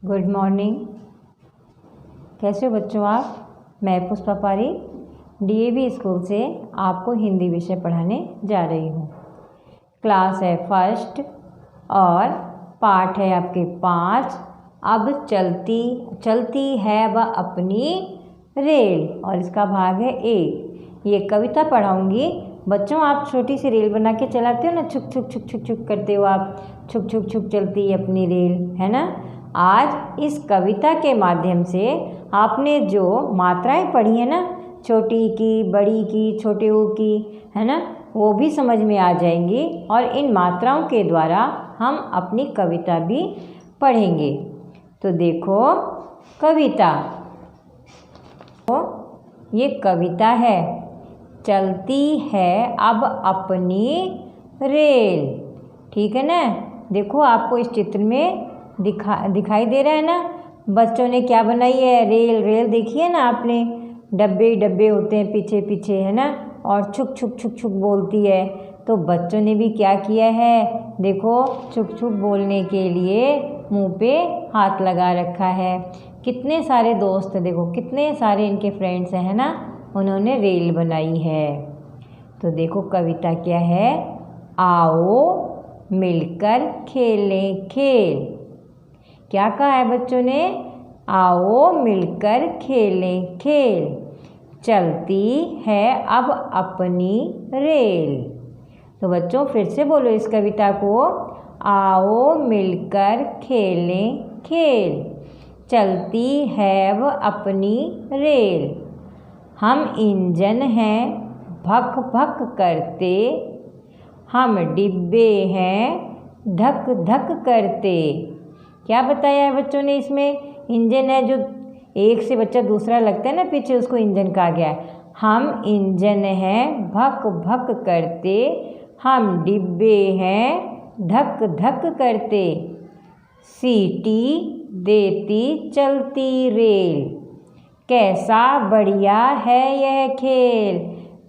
Good morning. कैसे हो बच्चों आप? मैं पुष्पा पारी डीएवी स्कूल से आपको हिंदी विषय पढ़ाने जा रही हूँ। क्लास है फर्स्ट और पाठ है आपके 5। अब चलती है वह अपनी रेल और इसका भाग है 1। ये कविता पढ़ाऊँगी बच्चों। आप छोटी सी रेल बना के चलाते हो ना, छुक छुक छुक छुक छुक करते हो आप, छुक छुक छुक चलती है अपनी रेल, है ना। आज इस कविता के माध्यम से आपने जो मात्राएं पढ़ी है ना, छोटी की, बड़ी की, छोटे ऊ की, है ना, वो भी समझ में आ जाएंगी और इन मात्राओं के द्वारा हम अपनी कविता भी पढ़ेंगे। तो देखो कविता, तो ये कविता है, चलती है अब अपनी रेल। ठीक है ना। देखो आपको इस चित्र में दिखाई दे रहा है ना, बच्चों ने क्या बनाई है, रेल देखी है ना आपने, डब्बे डब्बे होते हैं पीछे पीछे, है ना, और छुक छुक छुक छुक बोलती है। तो बच्चों ने भी क्या किया है, देखो छुक छुक बोलने के लिए मुंह पे हाथ लगा रखा है। कितने सारे दोस्त, देखो कितने सारे इनके फ्रेंड्स हैं, है ना, उन्होंने रेल बनाई है। तो देखो कविता क्या है, आओ मिलकर खेलें खेल। क्या कहा है बच्चों ने, आओ मिलकर खेलें खेल, चलती है अब अपनी रेल। तो बच्चों फिर से बोलो इस कविता को, आओ मिलकर खेलें खेल, चलती है अब अपनी रेल। हम इंजन हैं भक भक करते, हम डिब्बे हैं धक धक करते। क्या बताया है बच्चों ने इसमें, इंजन है, जो एक से बच्चा दूसरा लगता है ना पीछे, उसको इंजन कहा गया है। हम इंजन हैं भक भक करते, हम डिब्बे हैं धक धक करते, सीटी देती चलती रेल, कैसा बढ़िया है यह खेल।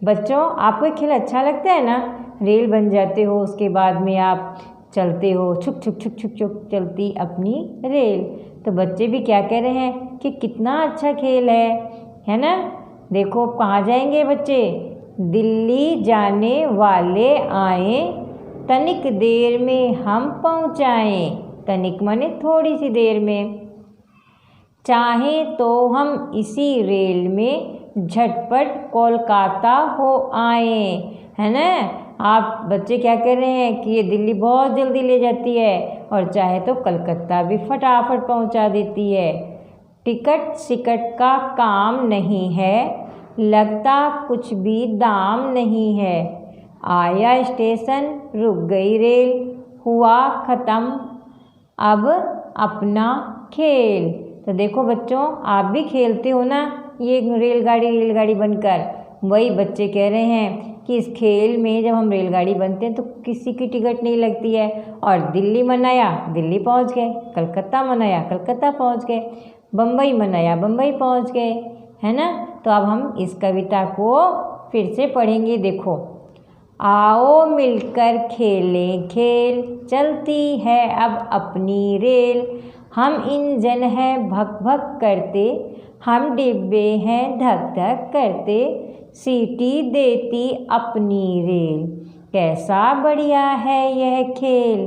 बच्चों आपको खेल अच्छा लगता है ना, रेल बन जाते हो, उसके बाद में आप चलते हो, छुक छुक छुक छुक छुक चलती अपनी रेल। तो बच्चे भी क्या कह रहे हैं कि कितना अच्छा खेल है ना। देखो कहाँ जाएंगे बच्चे, दिल्ली जाने वाले आए, तनिक देर में हम पहुँचाएँ। तनिक माने थोड़ी सी देर में, चाहे तो हम इसी रेल में झटपट कोलकाता हो आए, है ना। आप बच्चे क्या कर रहे हैं कि ये दिल्ली बहुत जल्दी ले जाती है और चाहे तो कलकत्ता भी फटाफट पहुंचा देती है। टिकट सिकट का काम नहीं है, लगता कुछ भी दाम नहीं है, आया स्टेशन रुक गई रेल, हुआ ख़त्म अब अपना खेल। तो देखो बच्चों आप भी खेलते हो ना ये रेलगाड़ी बनकर। वही बच्चे कह रहे हैं कि इस खेल में जब हम रेलगाड़ी बनते हैं तो किसी की टिकट नहीं लगती है, और दिल्ली मनाया दिल्ली पहुंच गए, कलकत्ता मनाया कलकत्ता पहुंच गए, बम्बई मनाया बम्बई पहुंच गए, है ना। तो अब हम इस कविता को फिर से पढ़ेंगे। देखो, आओ मिलकर खेलें खेल, चलती है अब अपनी रेल, हम इंजन हैं भक भक करते, हम डिब्बे हैं धक धक करते, सीटी देती अपनी रेल, कैसा बढ़िया है यह खेल,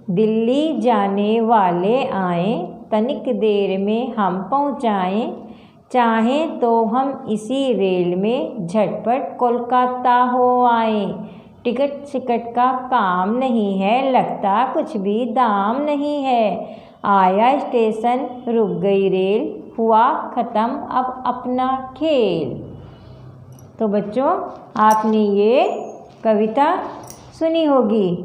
दिल्ली जाने वाले आए, तनिक देर में हम पहुँचाएँ, चाहें तो हम इसी रेल में झटपट कोलकाता हो आए, टिकट सिकट का काम नहीं है, लगता कुछ भी दाम नहीं है, आया स्टेशन रुक गई रेल, हुआ ख़त्म अब अपना खेल। तो बच्चों आपने ये कविता सुनी होगी।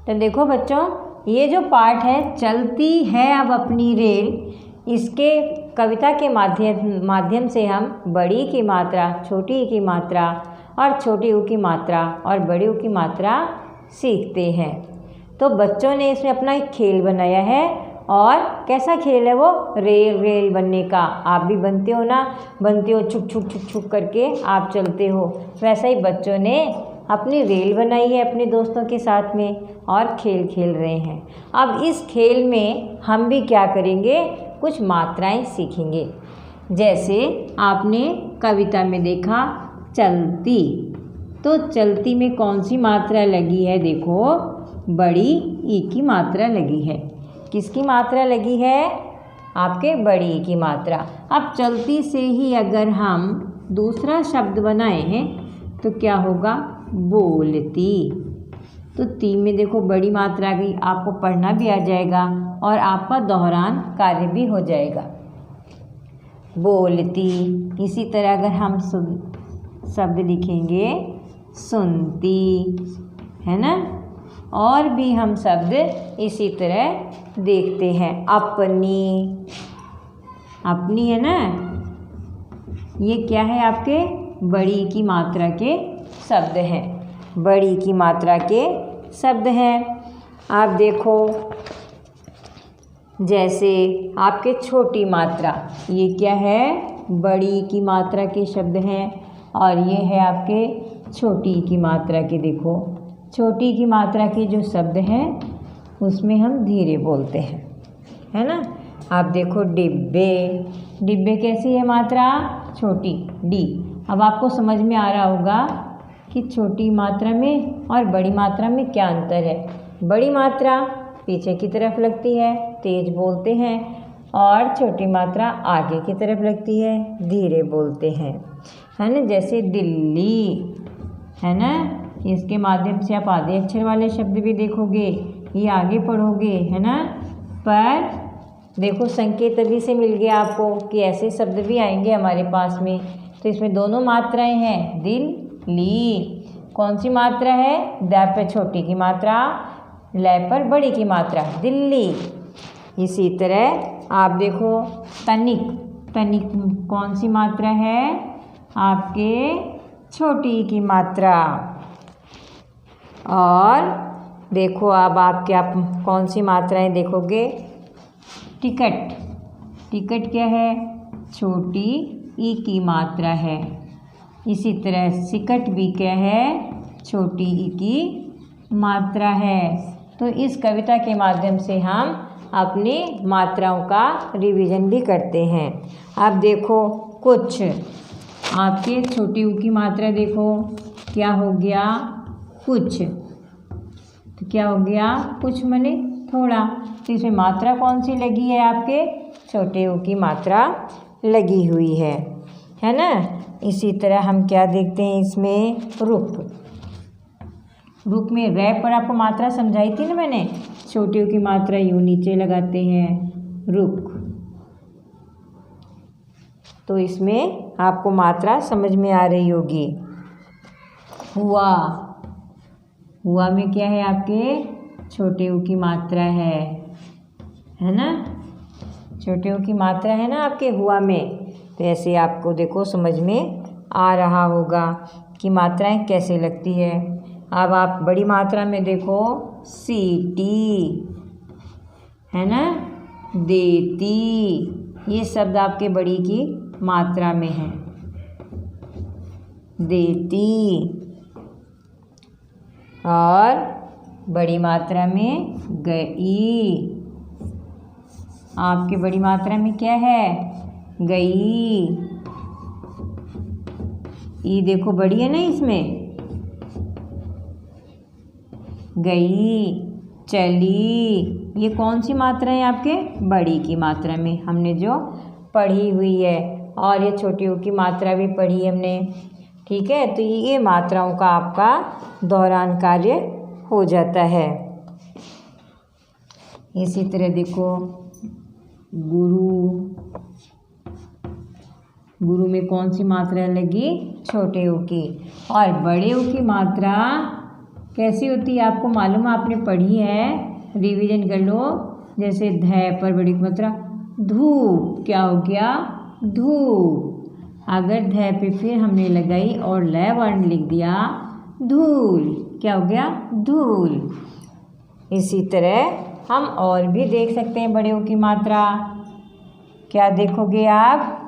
तो देखो बच्चों ये जो पाठ है, चलती है अब अपनी रेल, इसके कविता के माध्यम से हम बड़ी की मात्रा, छोटी की मात्रा और छोटी ऊ की मात्रा और बड़ी ऊ की मात्रा सीखते हैं। तो बच्चों ने इसमें अपना एक खेल बनाया है, और कैसा खेल है वो, रेल बनने का। आप भी बनते हो ना, बनते हो छुक छुक छुक छुक करके आप चलते हो, वैसा ही बच्चों ने अपनी रेल बनाई है अपने दोस्तों के साथ में और खेल खेल रहे हैं। अब इस खेल में हम भी क्या करेंगे, कुछ मात्राएं सीखेंगे। जैसे आपने कविता में देखा चलती, तो चलती में कौन सी मात्रा लगी है, देखो बड़ी ई की मात्रा लगी है। किसकी मात्रा लगी है, आपके बड़ी ई की मात्रा। अब चलती से ही अगर हम दूसरा शब्द बनाए हैं तो क्या होगा, बोलती। तो ती में देखो बड़ी मात्रा आ गई, आपको पढ़ना भी आ जाएगा और आपका दोहरान कार्य भी हो जाएगा, बोलती। इसी तरह अगर हम शब्द लिखेंगे सुनती, है ना। और भी हम शब्द इसी तरह देखते हैं, अपनी, अपनी है ना, ये क्या है आपके बड़ी की मात्रा के शब्द हैं, बड़ी की मात्रा के शब्द हैं। आप देखो जैसे आपके छोटी मात्रा, ये क्या है, बड़ी की मात्रा के शब्द हैं और ये है आपके छोटी की मात्रा के। देखो छोटी की मात्रा के जो शब्द हैं उसमें हम धीरे बोलते हैं, है ना। आप देखो डिब्बे, डिब्बे कैसी है मात्रा, छोटी डी। अब आपको समझ में आ रहा होगा कि छोटी मात्रा में और बड़ी मात्रा में क्या अंतर है। बड़ी मात्रा पीछे की तरफ लगती है, तेज बोलते हैं, और छोटी मात्रा आगे की तरफ लगती है, धीरे बोलते हैं, है ना। जैसे दिल्ली, है ना, इसके माध्यम से आप आधे अक्षर वाले शब्द भी देखोगे, ये आगे पढ़ोगे, है ना। पर देखो संकेत अभी से मिल गया आपको कि ऐसे शब्द भी आएंगे हमारे पास में। तो इसमें दोनों मात्राएं हैं, दिल ली। कौन सी मात्रा है, द पे छोटी की मात्रा, ल पर बड़ी की मात्रा, दिल्ली। इसी तरह आप देखो तनिक, तनिक कौन सी मात्रा है, आपके छोटी की मात्रा। और देखो अब आप क्या कौन सी मात्राएं देखोगे, टिकट, टिकट क्या है, छोटी ई की मात्रा है। इसी तरह सिकट भी क्या है, छोटी ई की मात्रा है। तो इस कविता के माध्यम से हम अपनी मात्राओं का रिवीजन भी करते हैं। अब देखो कुछ, आपके छोटी ऊ की मात्रा देखो क्या हो गया, कुछ। तो क्या हो गया, कुछ मने थोड़ा। तो इसमें मात्रा कौन सी लगी है, आपके छोटे ऊ की मात्रा लगी हुई है ना। इसी तरह हम क्या देखते हैं इसमें, रुक, रुक में रै पर आपको मात्रा समझाई थी ना मैंने, छोटे ऊ की मात्रा यूँ नीचे लगाते हैं, रुक। तो इसमें आपको मात्रा समझ में आ रही होगी। हुआ, हुआ में क्या है, आपके छोटे ऊ की मात्रा है ना, छोटे ऊ की मात्रा है ना आपके हुआ में। तो ऐसे आपको देखो समझ में आ रहा होगा कि मात्राएं कैसे लगती है। अब आप बड़ी मात्रा में देखो, सीटी, है ना, देती, ये शब्द आपके बड़ी की मात्रा में है, देती। और बड़ी मात्रा में गई, आपकी बड़ी मात्रा में क्या है, गई। ई देखो बड़ी है ना इसमें, गई, चली, ये कौन सी मात्रा है आपके बड़ी की मात्रा में हमने जो पढ़ी हुई है। और ये छोटी ऊ की मात्रा भी पढ़ी हमने, ठीक है। तो ये मात्राओं का आपका दोहरान कार्य हो जाता है। इसी तरह देखो गुरु, गुरु में कौन सी मात्रा लगी, छोटे ऊ की। और बड़े ऊ की मात्रा कैसी होती है आपको मालूम, आपने पढ़ी है, रिवीजन कर लो। जैसे ध पर बड़ी की मात्रा धूप, क्या हो गया, धूप। अगर ध पे फिर हमने लगाई और ल वर्ण लिख दिया, धूल, क्या हो गया, धूल। इसी तरह हम और भी देख सकते हैं बड़े ऊ की मात्रा। क्या देखोगे आप,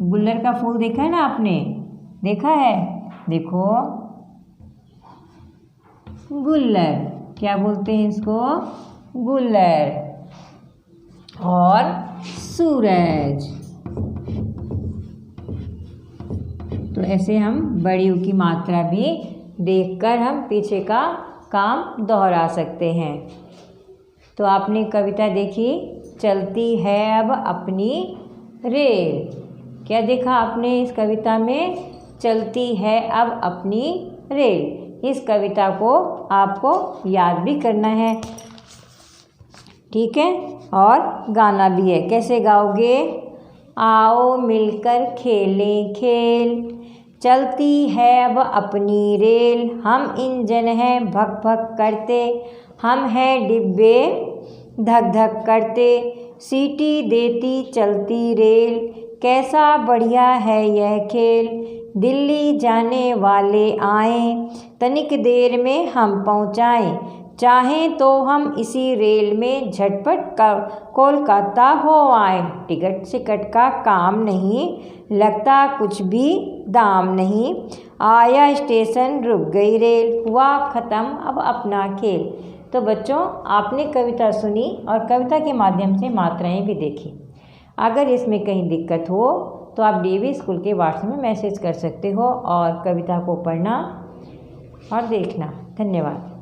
गुल्लर का फूल देखा है ना आपने, देखा है, देखो गुल्लर, क्या बोलते हैं इसको? गुल्लर। और सूरज। तो ऐसे हम बड़ी ऊ की मात्रा भी देखकर हम पीछे का काम दोहरा सकते हैं। तो आपने कविता देखी, चलती है अब अपनी रेल। क्या देखा आपने इस कविता में? चलती है अब अपनी रेल। इस कविता को आपको याद भी करना है, ठीक है, और गाना भी है। कैसे गाओगे? आओ मिलकर खेलें खेल, चलती है अब अपनी रेल। हम इंजन हैं भक भक करते, हम हैं डिब्बे धक धक करते, सीटी देती चलती रेल। कैसा बढ़िया है यह खेल, दिल्ली जाने वाले आए, तनिक देर में हम पहुँचाएँ। चाहें तो हम इसी रेल में झटपट कोलकाता हो आए। टिकट सिकट का काम नहीं, लगता कुछ भी दाम नहीं, आया स्टेशन रुक गई रेल, हुआ ख़त्म अब अपना खेल। तो बच्चों, आपने कविता सुनी और कविता के माध्यम से मात्राएं भी देखी। अगर इसमें कहीं दिक्कत हो तो आप डीएवी स्कूल के व्हाट्सएप में मैसेज कर सकते हो और कविता को पढ़ना और देखना। धन्यवाद।